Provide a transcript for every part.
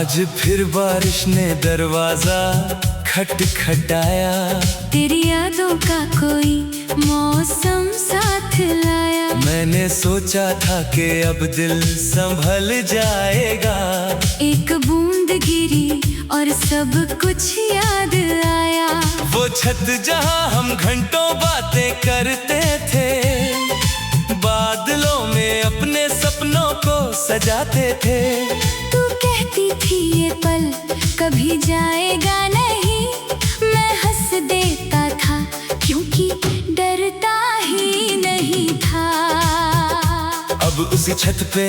आज फिर बारिश ने दरवाजा खटखटाया। तेरी यादों का कोई मौसम साथ लाया। मैंने सोचा था कि अब दिल संभल जाएगा। एक बूंद गिरी और सब कुछ याद आया। वो छत जहां हम घंटों बातें करते थे, बादलों में अपने सपनों को सजाते थे। तू कहती थी ये पल कभी जाएगा नहीं, मैं हंस देता था क्योंकि डरता ही नहीं था। अब उसी छत पे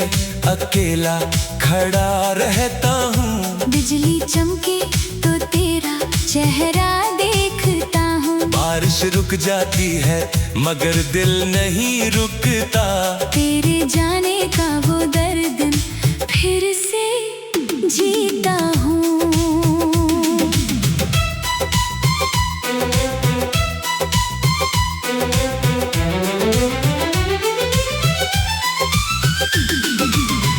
अकेला खड़ा रहता हूँ। बिजली चमके तो तेरा चेहरा देखता हूँ। बारिश रुक जाती है मगर दिल नहीं रुकता। तेरे जाने का वो दर्द फिर से जीता हूँ।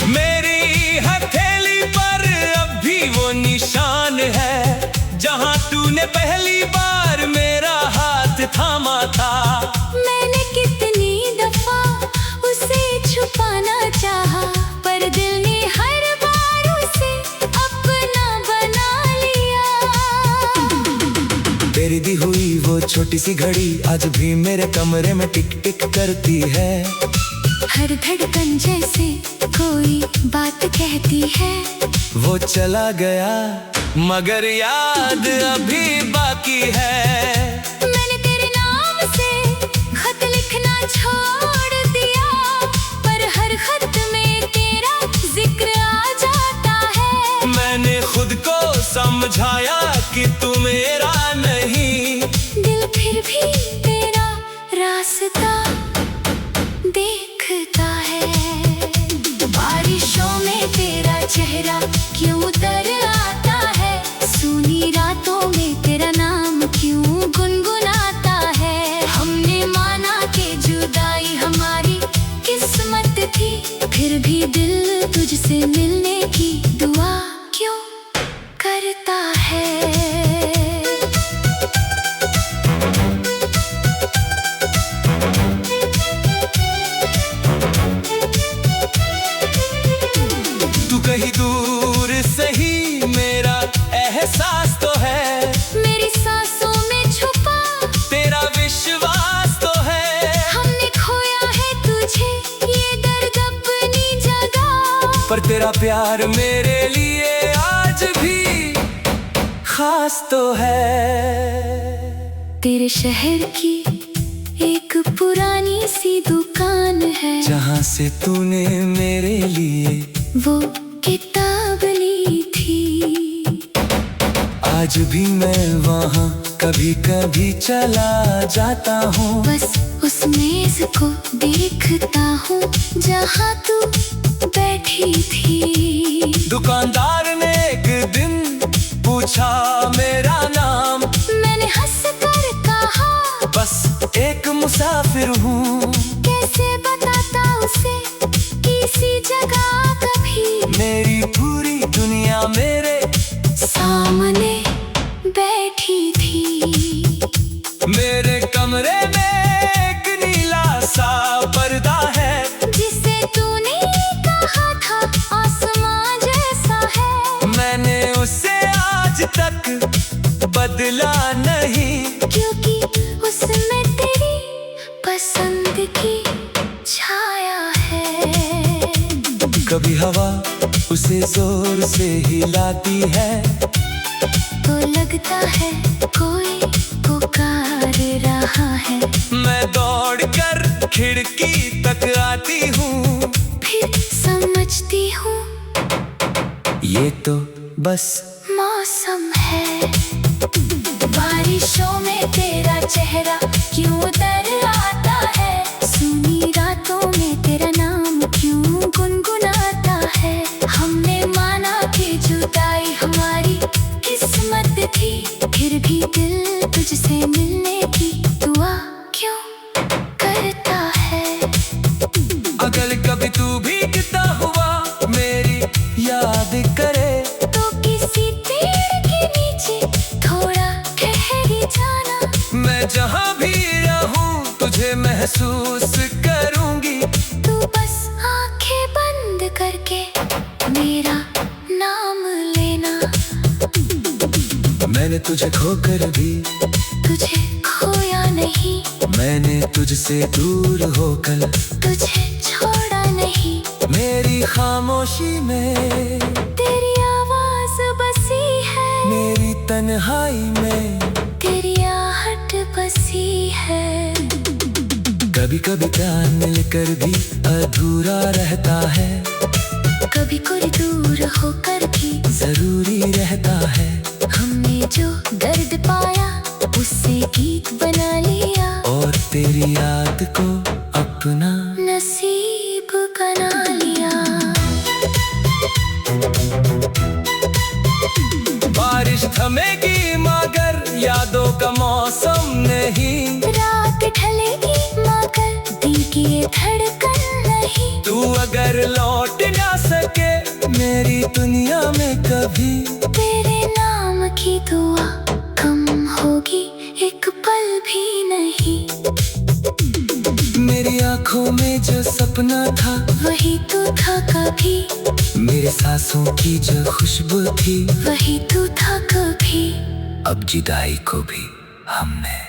मेरी हथेली पर अब भी वो निशान है जहां तूने पहली बार मेरा हाथ थामा था। मैंने कितनी दफा उसे छुपाना चाहा, पर दिल ने हर बार उसे अपना बना लिया। तेरी दी हुई वो छोटी सी घड़ी आज भी मेरे कमरे में टिक टिक करती है। हर धड़कन जैसे कोई बात कहती है। वो चला गया मगर याद अभी बाकी है। मैंने तेरे नाम से खत लिखना छोड़ दिया, पर हर खत में तेरा जिक्र आ जाता है। मैंने खुद को समझाया कि तू मेरा नहीं, दिल फिर भी तेरा रास्ता देखता है। बारिशों में तेरा चेहरा क्यों उतर आता है, सूनी रातों में तेरा नाम क्यों गुनगुनाता है। हमने माना कि जुदाई हमारी किस्मत थी, फिर भी दिल तुझसे मिलने की दुआ क्यों करता है। कहीं दूर सही मेरा एहसास तो है। मेरी सांसों में छुपा तेरा विश्वास तो है। हमने खोया है तुझे ये दर्द अपनी जगह, पर तेरा प्यार मेरे लिए आज भी खास तो है। तेरे शहर की एक पुरानी सी दुकान है जहाँ से तूने मेरे लिए वो किताब ली थी। आज भी मैं वहाँ कभी कभी चला जाता हूँ। बस उस मेज को देखता हूँ जहाँ तू बैठी थी। दुकानदार ने एक दिन पूछा मेरा नाम, मैंने हंस कर कहा बस एक मुसाफिर हूँ। कैसे बताता उसे किसी जगह कभी, मेरी पूरी दुनिया मेरे सामने बैठी थी। मेरे कमरे में एक नीला सा पर्दा है, जिसे तूने कहा था आसमां जैसा है। मैंने उसे आज तक बदला नहीं, क्योंकि उसमें तेरी पसंद की छाया है। कभी हवा उसे जोर से हिलाती है, तो लगता है कोई पुकार रहा है। मैं दौड़कर खिड़की तक आती हूँ, फिर समझती हूँ ये तो बस मौसम है। बारिशों में तेरा चेहरा क्यों उतर आता है, सूनी रातों में तेरा नाम क्यों गुनगुनाता है। हमने माना कि जुदाई हमारी किस्मत थी, फिर भी दिल तुझसे मिलने की दुआ क्यों करता है। अगर कभी तू भी कितना हुआ मेरी याद करे, तो मैं जहाँ भी रहूं तुझे महसूस करूंगी। तू बस आंखें बंद करके मेरा नाम लेना। मैंने तुझे खोकर भी तुझे खोया नहीं, मैंने तुझसे दूर होकर तुझे छोड़ा नहीं। मेरी खामोशी में तेरी आवाज बसी है, मेरी तन्हाई में तेरी आहट बसी है। कभी कभी प्यार मिलकर भी अधूरा रहता है, कभी कोई दूर होकर भी जरूरी रहता है। हमने जो दर्द पाया उससे गीत बना लिया, और तेरी याद को अपना नसीब बना लिया। बारिश थमेगी मगर यादों का मौसम नहीं, रात ढलेगी मगर दिल की ये धड़कन नहीं। तू अगर लौट ना सके मेरी दुनिया में कभी, तेरे नाम की दुआ कम होगी एक पल भी नहीं। मेरी आंखों में जो सपना था वही तो था कभी, मेरे सांसों की जो खुशबू थी वही तो था कभी। अब जुदाई को भी हमने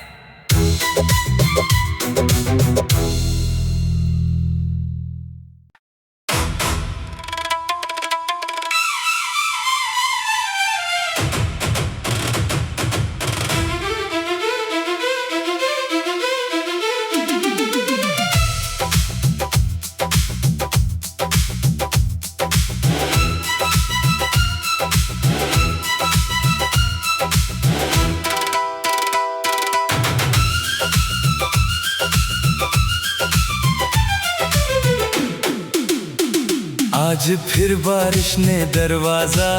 आज फिर बारिश ने दरवाजा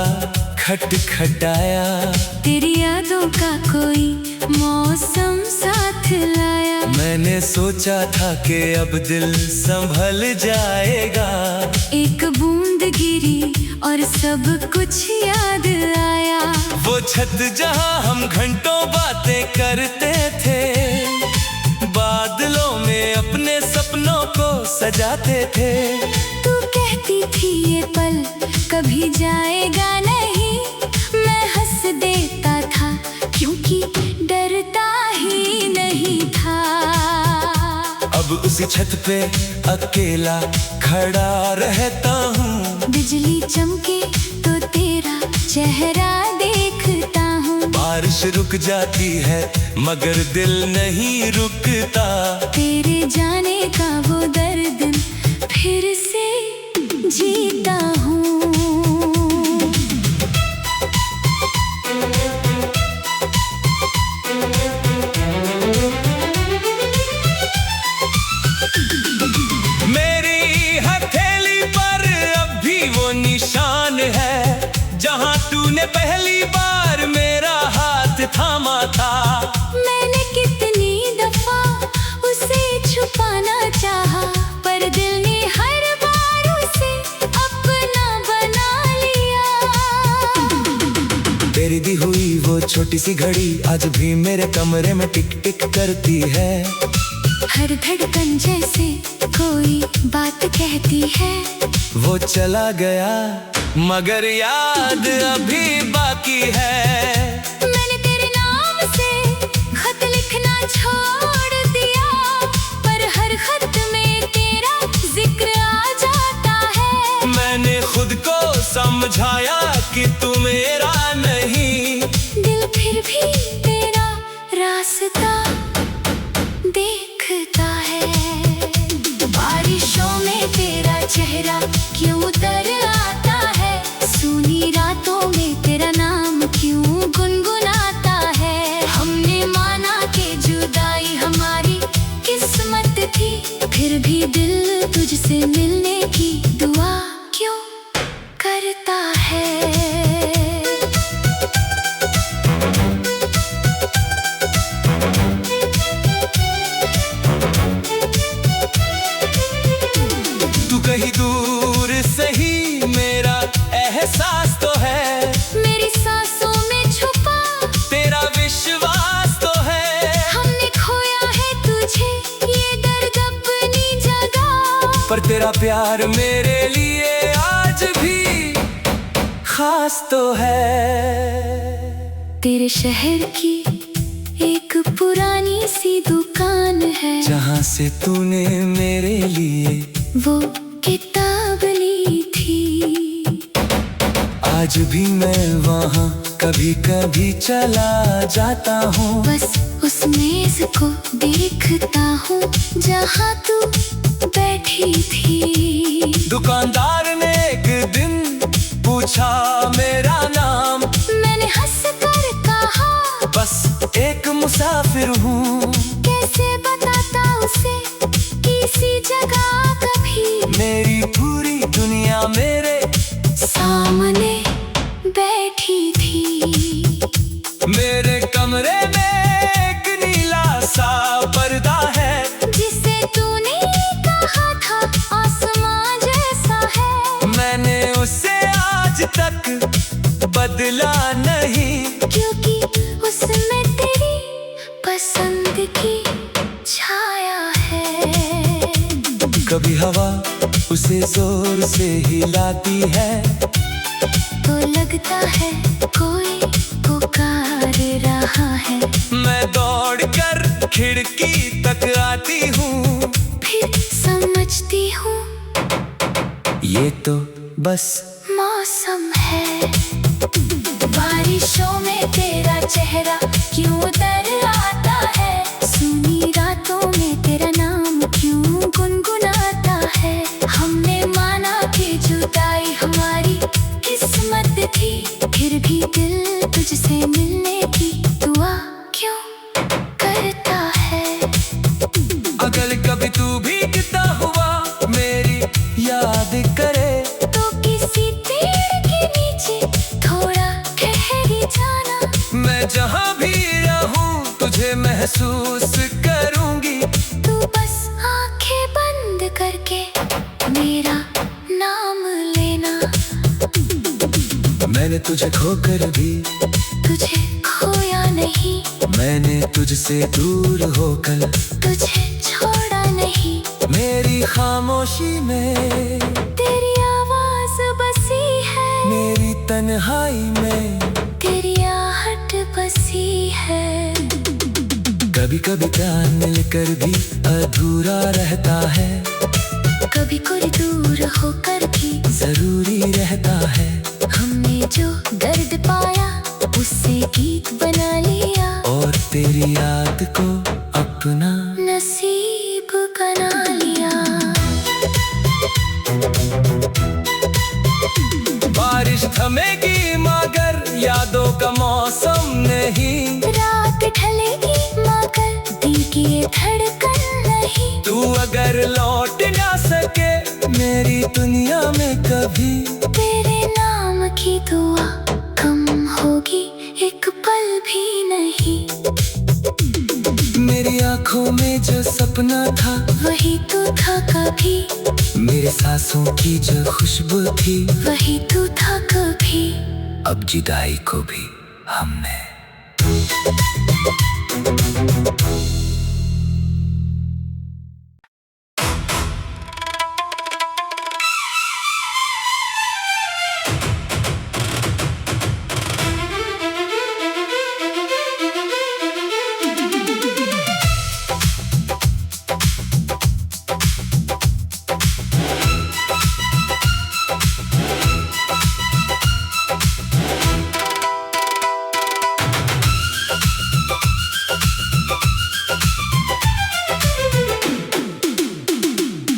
खटखटाया। तेरी यादों का कोई मौसम साथ लाया। मैंने सोचा था कि अब दिल संभल जाएगा, एक बूंद गिरी और सब कुछ याद आया। वो छत जहां हम घंटों बातें करते थे, बादलों में अपने सपनों को सजाते थे। तू कहती थी ये पल कभी जाएगा नहीं, मैं हंस देता था क्योंकि डरता ही नहीं था। अब उसी छत पे अकेला खड़ा रहता हूँ, बिजली चमके तो तेरा चेहरा देखता हूँ। बारिश रुक जाती है मगर दिल नहीं रुकता। तेरे जाने का वो दर्द फिर से जीता हूँ। मेरी हथेली पर अब भी वो निशान है, जहाँ तूने पहली बार मेरा हाथ थामा था। मैंने कितनी दफा उसे छुपाना चाहा, पर दिल ने हर बार उसे अपना बना लिया। तेरी दी हुई वो छोटी सी घड़ी आज भी मेरे कमरे में टिक टिक करती है। हर धड़कन जैसे कोई बात कहती है। वो चला गया मगर याद अभी बाकी है। मैंने तेरे नाम से खत लिखना छोड़ दिया, पर हर खत में तेरा जिक्र आ जाता है। मैंने खुद को समझाया कि तू मेरा नहीं, दिल फिर भी तेरा रास्ता देखता है। बारिशों में तेरा चेहरा क्यों उतर आता है, सूनी रातों में तेरा नाम क्यों गुनगुनाता है। हमने माना कि जुदाई हमारी किस्मत थी, फिर भी दिल तुझसे मिलने की दुआ क्यों करता है। तू कहीं दूर सही मेरा एहसास तो है, मेरी सांसों में छुपा तेरा विश्वास तो है। हमने तेरा प्यार मेरे लिए आज भी खास तो है। तेरे शहर की एक पुरानी सी दुकान है, जहाँ से तूने मेरे लिए वो किताब ली थी। आज भी मैं वहाँ कभी कभी चला जाता हूँ। बस उस मेज को देखता हूँ जहाँ तू बैठी थी। दुकानदार ने एक दिन पूछा मेरा नाम, मैंने हंस कर कहा बस एक मुसाफिर हूँ। कैसे बताता उसे किसी जगह कभी। मेरी पूरी दुनिया मेरे सामने बैठी थी। मेरे कमरे में एक नीला सा पर्दा है, जिसे तूने कहा था आसमां जैसा है। मैंने उसे आज तक बदला नहीं, क्योंकि उसमें तेरी पसंद की छाया है। कभी हवा उसे जोर से हिलाती है, तो लगता है कोई पुकार रहा है। मैं दौड़कर खिड़की तक आती हूँ, फिर समझती हूँ ये तो बस मौसम है। बारिशों में तेरा चेहरा क्यों उतर आता है। सुनी रातों में तेरा नाम क्यों गुनगुनाता है। हमने माना कि जुदाई हमारी किस्मत थी, फिर भी दिल तुझसे मिलने की दुआ क्यों करता है। अगर कभी तू भी गिरता हुआ मेरी याद करे, तो किसी पेड़ के नीचे थोड़ा ठहरी जाना। मैं जहाँ भी रहूँ तुझे महसूस करूँगी। तू बस आंखें बंद करके मेरा नाम लेना। मैंने तुझे खोकर भी तुझे खोया नहीं, मैंने तुझसे दूर होकर तुझे छोड़ा नहीं। मेरी खामोशी में तेरी आवाज बसी है, मेरी तन्हाई में तेरी आहट बसी है। कभी कभी प्यार मिलकर भी अधूरा रहता है, कभी कोई दूर होकर भी जरूरी रहता है। हमने जो दर्द पाया उससे गीत बना लिया, और तेरी याद को अपना नसीब बना लिया। बारिश थमेगी मगर यादों का मौसम नहीं। रात ढलेगी मगर दिल की ये धड़कन नहीं। तू अगर लौट ना सके मेरी दुनिया में कभी, तेरे नाम की दुआ कम होगी एक पल भी नहीं। मेरी आंखों में जो सपना था वही तो था कभी, मेरे सांसों की जो खुशबू थी वही तो था कभी। अब जुदाई को भी हमने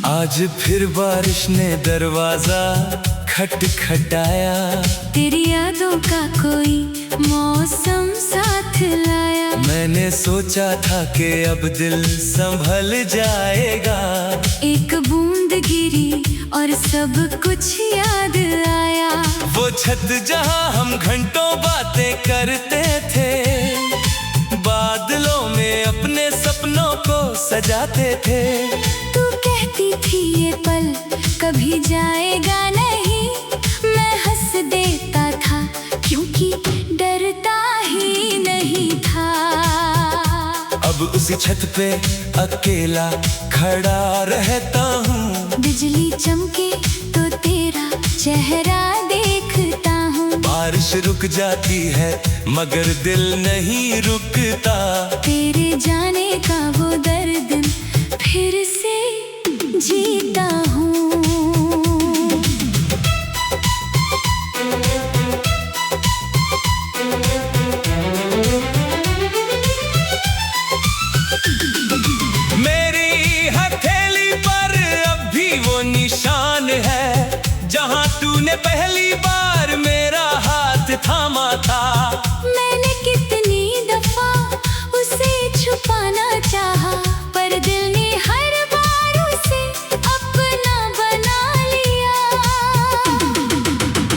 आज फिर बारिश ने दरवाजा खटखटाया। तेरी यादों का कोई मौसम साथ लाया। मैंने सोचा था कि अब दिल संभल जाएगा, एक बूंद गिरी और सब कुछ याद आया। वो छत जहां हम घंटों बातें करते थे, बादलों में अपने सपनों को सजाते थे। तू कहती थी ये पल कभी जाएगा नहीं, मैं हंस देता था क्योंकि डरता ही नहीं था। अब उसी छत पे अकेला खड़ा रहता हूँ, बिजली चमके तो तेरा चेहरा देखता हूँ। बारिश रुक जाती है मगर दिल नहीं रुकता। तेरे जाने का वो दर्द फिर से जीता हूँ। मेरी हथेली पर अब भी वो निशान है जहाँ तूने पहली बार मेरा हाथ थामा था। मैंने कितनी दफा उसे छुपाना चाहा, पर दिल ने हर बार उसे अपना बना लिया।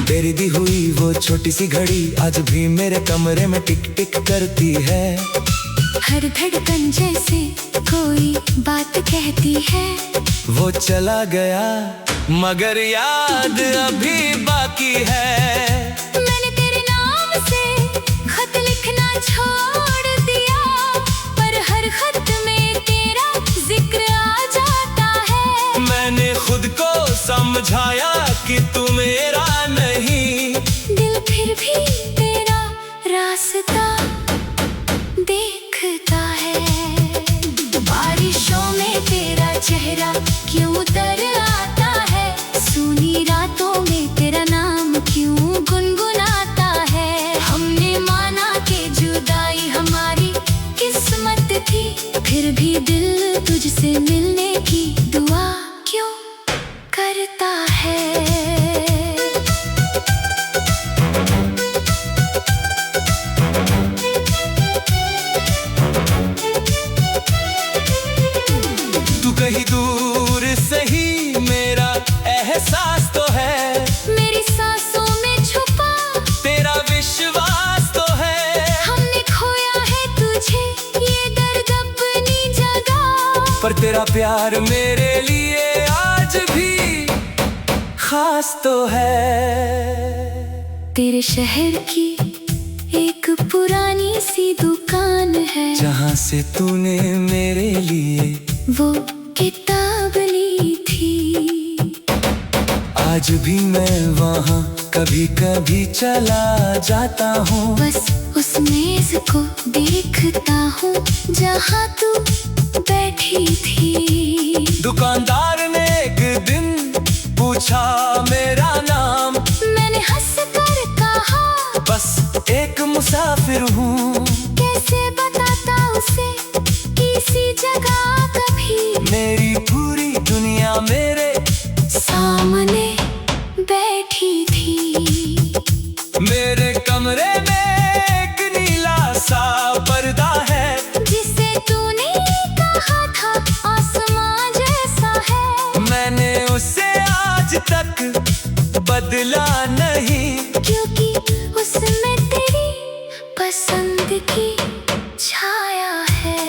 तेरी दी हुई वो छोटी सी घड़ी आज भी मेरे कमरे में टिक टिक करती है। हर धड़कन जैसे कोई बात कहती है। वो चला गया मगर याद अभी बाकी है। मैंने तेरे नाम से खत लिखना छोड़ दिया, पर हर खत में तेरा जिक्र आ जाता है। मैंने खुद को समझाया कि तू मेरा नहीं, दिल फिर भी तेरा रास्ता देखता है। बारिशों में तेरा चेहरा क्यों उतर आता है, सूनी रातों में तेरा नाम क्यों गुनगुनाता है। हमने माना कि जुदाई हमारी किस्मत थी, फिर भी दिल तुझसे मिलने की दुआ क्यों करता है। कहीं दूर सही मेरा एहसास तो है। मेरी सांसों में छुपा तेरा विश्वास तो है। हमने खोया है तुझे ये दर्द अपनी जगह, पर तेरा प्यार मेरे लिए आज भी खास तो है। तेरे शहर की एक पुरानी सी दुकान है जहाँ से तूने मेरे लिए वो किताब ली थी। आज भी मैं वहाँ कभी कभी चला जाता हूँ। बस उस मेज को देखता हूँ जहाँ तू बैठी थी। दुकानदार ने एक दिन पूछा मेरा नाम, मैंने हंस कर कहा बस एक मुसाफिर हूँ। कैसे बताता उसे किसी जगह कभी, मेरी पूरी दुनिया मेरे सामने बैठी थी। मेरे कमरे में एक नीला सा पर्दा है, जिसे तूने कहा था आसमां जैसा है। मैंने उसे आज तक बदला नहीं, क्योंकि उसमें तेरी पसंद की छाया है।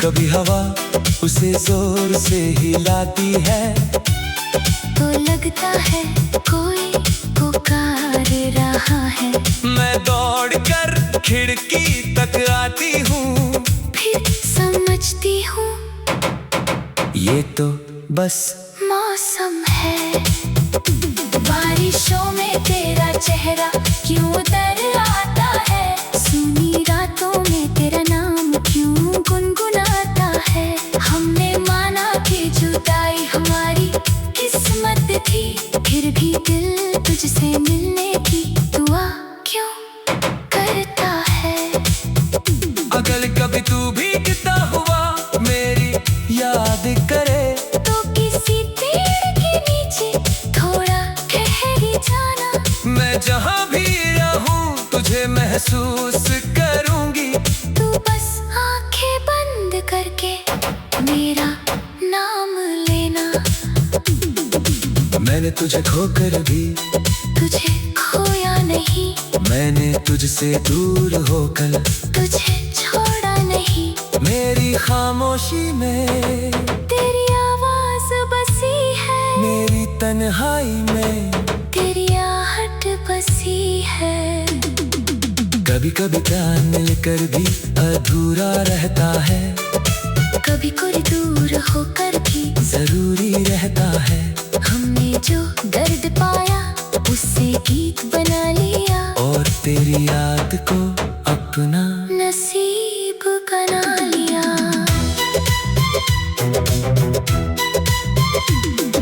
कभी हवा उसे जोर से हिलाती है, तो लगता है कोई पुकार रहा है। मैं दौड़कर खिड़की तक आती हूँ, फिर समझती हूँ ये तो बस मौसम है। बारिशों में तेरा चेहरा क्यों उतर आता है, सूनी रातों में तेरा नाम क्यों गुनगुनाता है। हमने माना कि जुदाई हमारी किस्मत थी, फिर भी दिल तुझसे मिलने की दुआ क्यों करता है। अगर कभी तू भी गिरता हुआ मेरी याद करे, तो किसी पेड़ के नीचे थोड़ा ठहरी जाना। मैं जहाँ भी रहूँ तुझे महसूस करूँगी। तू बस आंखें बंद करके मेरा नाम लेना। मैंने तुझे खोकर भी तुझे खोया नहीं, मैंने तुझसे दूर होकर तुझे छोड़ा नहीं। मेरी खामोशी में तेरी आवाज बसी है, मेरी तन्हाई में तेरी आहट बसी है। कभी कभी प्यार मिलकर भी अधूरा रहता है, कभी कोई दूर होकर भी जरूरी रहता है। हमने जो दर्द पाया उससे गीत बना लिया, और तेरी याद को अपना नसीब बना लिया।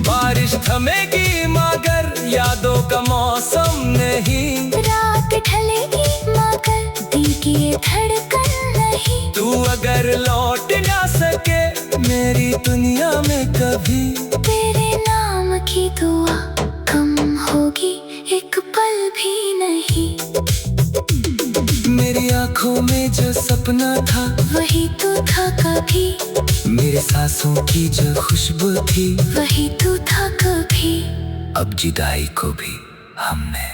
बारिश थमेगी मगर यादों का मौसम नहीं। रात ढलेगी मगर दिल की ये धड़कन नहीं। तू अगर लौट ना सके मेरी दुनिया में कभी, तेरे नाम की दुआ कम होगी एक पल भी नहीं। मेरी आंखों में जो सपना था वही तो था कभी, मेरे सांसों की जो खुशबू थी वही तो था कभी। अब जुदाई को भी हमने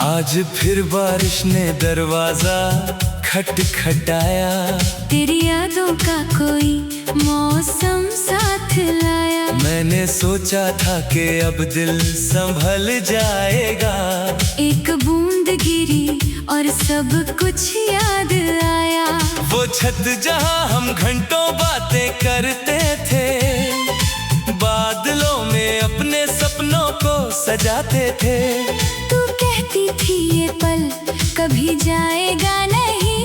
आज फिर बारिश ने दरवाजा खटखटाया। तेरी यादों का कोई मौसम साथ लाया। मैंने सोचा था कि अब दिल संभल जाएगा। एक बूंद गिरी और सब कुछ याद आया। वो छत जहां हम घंटों बातें करते थे, बादलों में अपने सपनों को सजाते थे। तू कहती थी ये पल कभी जाएगा नहीं,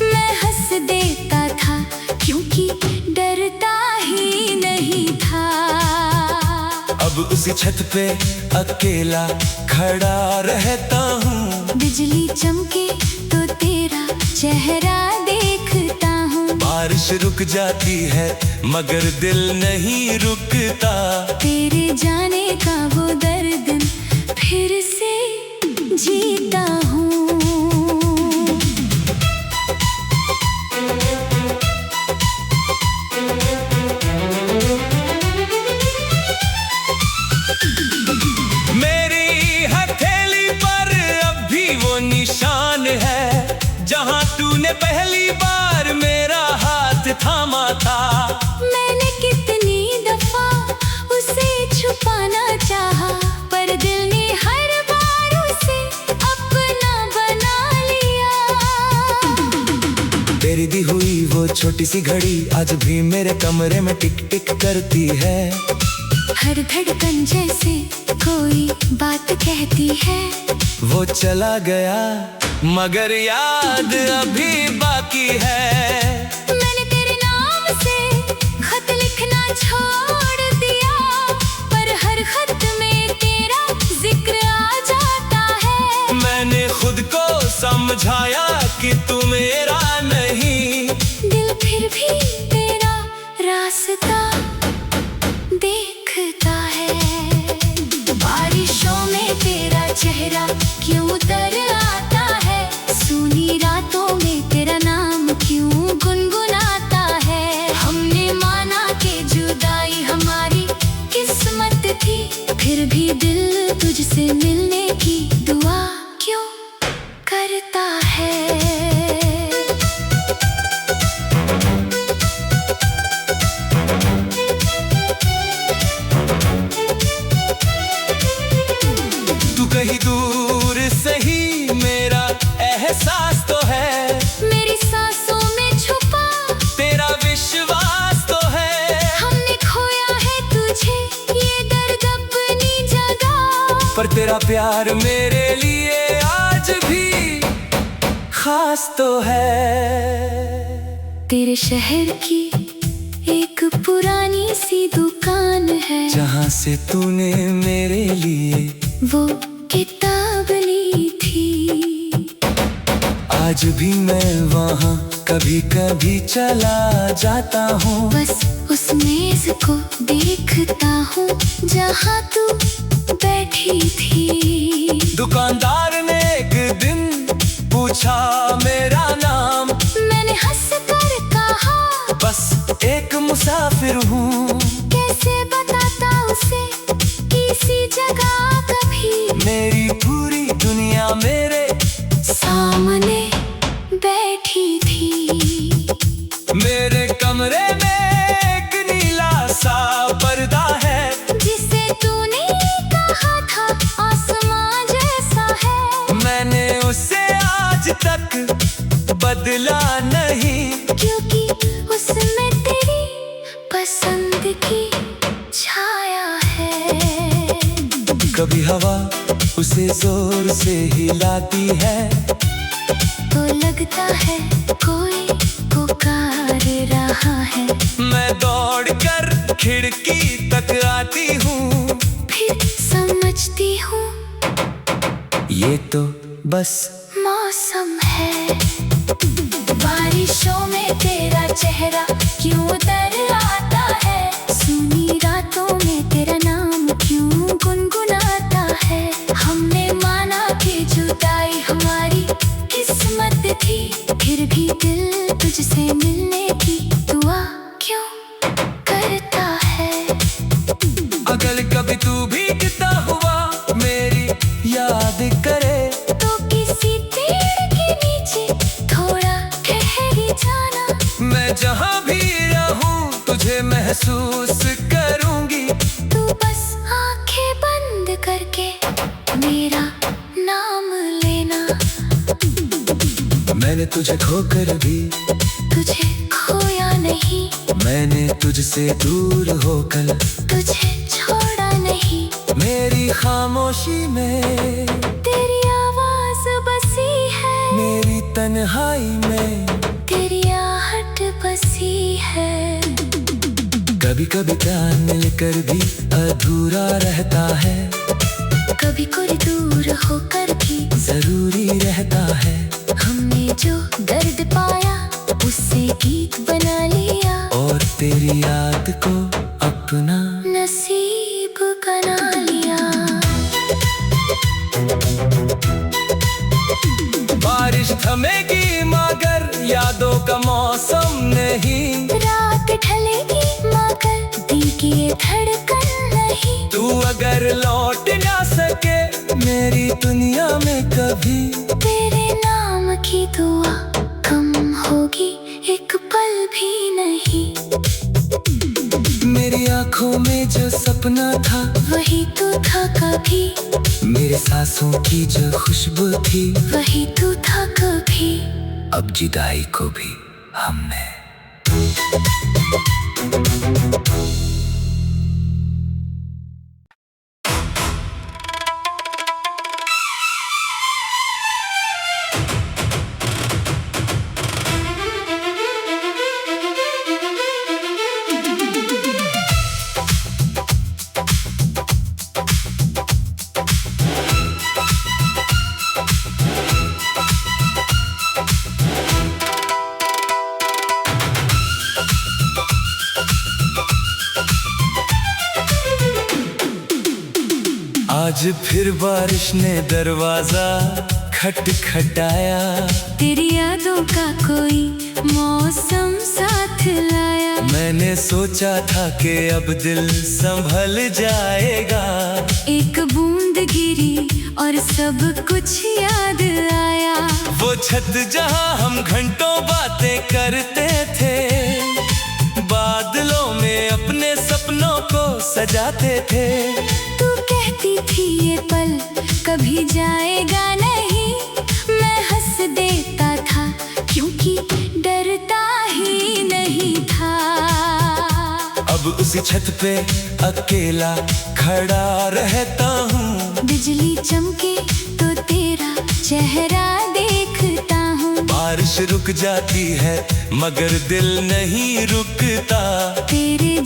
मैं हंस देता था क्योंकि डरता ही नहीं था। अब उसी छत पे अकेला खड़ा रहता हूँ। बिजली चमके तो तेरा चेहरा देखता हूँ। बारिश रुक जाती है मगर दिल नहीं रुकता। तेरे जाने का वो दर्द फिर से जीता हूँ। मेरी हथेली पर अब भी वो निशान है जहां तूने पहली बार मेरा हाथ थामा था। मैंने कितनी दफा उसे छुपाना चाहा, पर दिल ने हर बार उसे अपना बना लिया। तेरी दी हुई वो छोटी सी घड़ी आज भी मेरे कमरे में टिक टिक करती है। हर धड़कन जैसे कोई बात कहती है। वो चला गया मगर याद अभी बाकी है। मैंने तेरे नाम से खत लिखना छोड़ दिया, पर हर खत में तेरा जिक्र आ जाता है। मैंने खुद को समझाया कि तू मेरा नहीं, दिल फिर भी तेरा रास्ता देखता है। बारिशों में तेरा चेहरा क्यों उतर आता है, सूनी रातों में तेरा नाम क्यों गुनगुनाता है। हमने माना कि जुदाई हमारी किस्मत थी, फिर भी दिल तुझसे मिलने की दुआ क्यों करता है। कहीं दूर सही मेरा एहसास तो है। मेरी सांसों में छुपा तेरा विश्वास तो है। हमने खोया है तुझे ये दर्द अपनी जगह, पर तेरा प्यार मेरे लिए आज भी खास तो है। तेरे शहर की एक पुरानी सी दुकान है, जहाँ से तूने मेरे लिए वो किताब ली थी। आज भी मैं वहाँ कभी कभी चला जाता हूँ। बस उस मेज को देखता हूँ जहाँ तू बैठी थी। दुकानदार ने एक दिन पूछा मेरा मुसाफिर हूँ। कैसे बताता उसे किसी जगह कभी, मेरी पूरी दुनिया मेरे सामने बैठी थी। मेरे कमरे में एक नीला सा पर्दा है, जिसे तूने कहा था आसमां जैसा है। मैंने उसे आज तक बदला नहीं, क्योंकि उसमें तेरी पसंद की छाया है। कभी हवा उसे जोर से हिलाती है, तो लगता है कोई पुकार रहा है। मैं दौड़कर खिड़की तक आती हूँ, फिर समझती हूँ ये तो बस मौसम है। बारिशों में तेरा चेहरा क्यों उतर आता है, सुनी रातों में तेरा नाम क्यों गुनगुनाता है। हमने माना कि जुदाई हमारी किस्मत थी, फिर भी दिल तुझसे मिलने की दुआ क्यों करता है। अगर कभी तू भीगता हुआ मेरी याद करे, तो किसी पेड़ के नीचे थोड़ा ठहरी जाना। मैं जहाँ भी रहूँ तुझे महसूस करूँगी। तू बस आंखें बंद करके मेरा नाम लेना। मैंने तुझे खोकर भी तुझे खोया नहीं, मैंने तुझसे दूर होकर तुझे छोड़ा नहीं। मेरी खामोशी में तेरी आवाज बसी है, मेरी तन्हाई में तेरी आहट बसी है। कभी कभी प्यार मिलकर भी अधूरा रहता है, कभी कोई दूर होकर भी जरूरी रहता है। हमने जो दर्द पाया उससे गीत बना लिया, और तेरी याद को अपना नसीब बना लिया। बारिश थमेगी मगर यादों का मौसम नहीं, रात ढलेगी मगर दिल की ये धड़कन नहीं। तू अगर लौट ना सके मेरी दुनिया में कभी, तेरे नाम की दुआ कम होगी एक पल भी नहीं। मेरी आंखों में जो सपना था वही तो था कभी, मेरे सांसों की जो खुशबू थी वही तो था कभी। अब जुदाई को भी हमने आज फिर बारिश ने दरवाजा खटखटाया, तेरी यादों का कोई मौसम साथ लाया। मैंने सोचा था कि अब दिल संभल जाएगा, एक बूंद गिरी और सब कुछ याद आया। वो छत जहां हम घंटों बातें करते थे, बादलों में अपने सपनों को सजाते थे। तू कहती थी ये पल कभी जाएगा नहीं, मैं हंस देता था क्योंकि डरता ही नहीं था। अब उसी छत पे अकेला खड़ा रहता हूँ, बिजली चमके तो तेरा चेहरा देखता हूँ। बारिश रुक जाती है मगर दिल नहीं रुकता। तेरे